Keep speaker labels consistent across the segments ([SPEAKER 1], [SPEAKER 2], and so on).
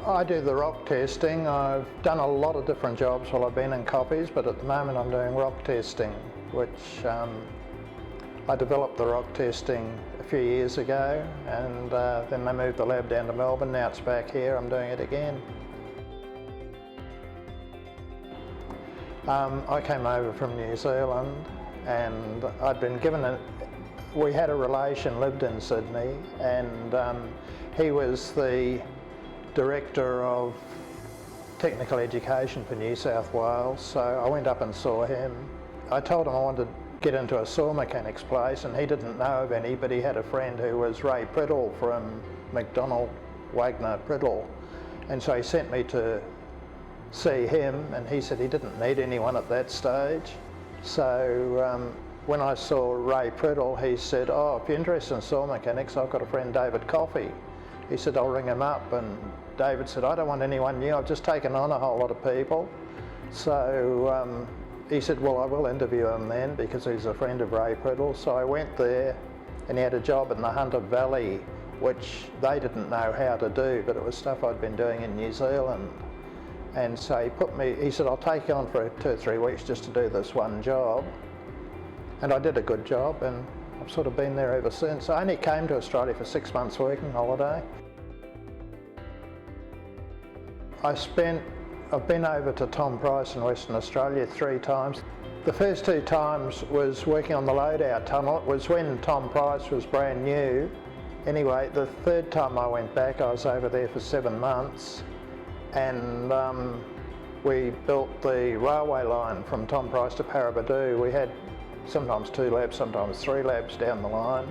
[SPEAKER 1] I do the rock testing. I've done a lot of different jobs while I've been in copies, but at the moment I'm doing rock testing, which I developed the rock testing a few years ago, and then they moved the lab down to Melbourne. Now it's back here, I'm doing it again. I came over from New Zealand, and I'd been given we had a relation lived in Sydney, and he was the Director of Technical Education for New South Wales, so I went up and saw him. I told him I wanted to get into a saw mechanic's place, and he didn't know of any, but he had a friend who was Ray Priddle from McDonald Wagner Priddle, and so he sent me to see him, and he said he didn't need anyone at that stage. So when I saw Ray Priddle, he said, "Oh, if you're interested in saw mechanics, I've got a friend, David Coffey." He said, "I'll ring him up," and David said, "I don't want anyone new, I've just taken on a whole lot of people." So he said, "Well, I will interview him then," because he's a friend of Ray Priddle. So I went there, and he had a job in the Hunter Valley, which they didn't know how to do, but it was stuff I'd been doing in New Zealand. And so he said, "I'll take you on for 2 or 3 weeks just to do this one job." And I did a good job, and I've sort of been there ever since. I only came to Australia for 6 months working holiday. I've been over to Tom Price in Western Australia 3 times. The first 2 times was working on the loadout tunnel. It was when Tom Price was brand new. Anyway, the 3rd time I went back, I was over there for 7 months, and we built the railway line from Tom Price to Paraburdoo. We had sometimes 2 labs, sometimes 3 labs down the line,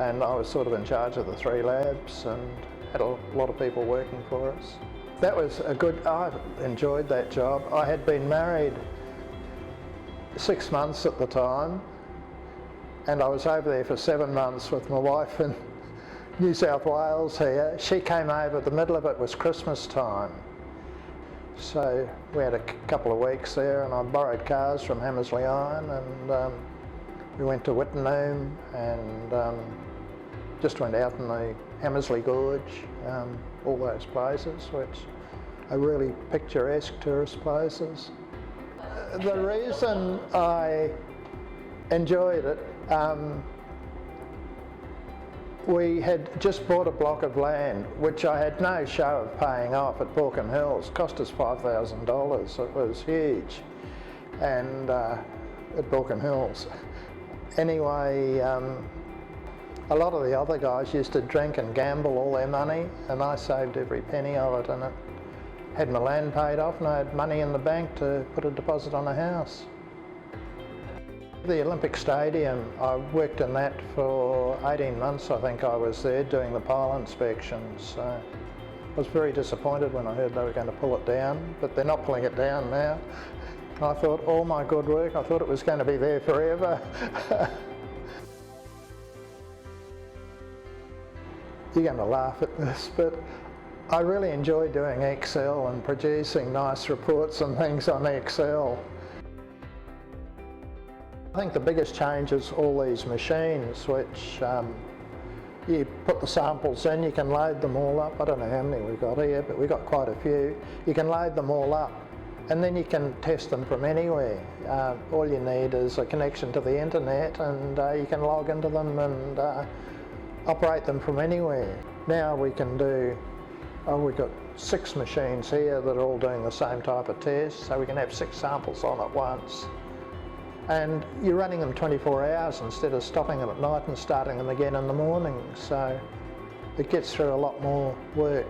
[SPEAKER 1] and I was sort of in charge of the 3 labs and had a lot of people working for us. That was I enjoyed that job. I had been married 6 months at the time, and I was over there for 7 months with my wife in New South Wales here. She came over, the middle of it was Christmas time. So we had a couple of weeks there, and I borrowed cars from Hammersley Iron, and we went to Wittenoom and just went out in the Hammersley Gorge, all those places, which are really picturesque tourist places. The reason I enjoyed it, we had just bought a block of land which I had no show of paying off at Baulkham Hills. It cost us $5,000, it was huge, and at Baulkham Hills. Anyway, a lot of the other guys used to drink and gamble all their money, and I saved every penny of it, and it had my land paid off, and I had money in the bank to put a deposit on a house. The Olympic Stadium, I worked in that for 18 months, I think I was there doing the pile inspections. I was very disappointed when I heard they were going to pull it down, but they're not pulling it down now. I thought, all my good work, I thought it was going to be there forever. You're going to laugh at this, but I really enjoy doing Excel and producing nice reports and things on Excel. I think the biggest change is all these machines, which you put the samples in, you can load them all up. I don't know how many we've got here, but we've got quite a few. You can load them all up, and then you can test them from anywhere. All you need is a connection to the internet, and you can log into them and operate them from anywhere. Now we can do, we've got 6 machines here that are all doing the same type of test, so we can have 6 samples on at once. And you're running them 24 hours instead of stopping them at night and starting them again in the morning, so it gets through a lot more work.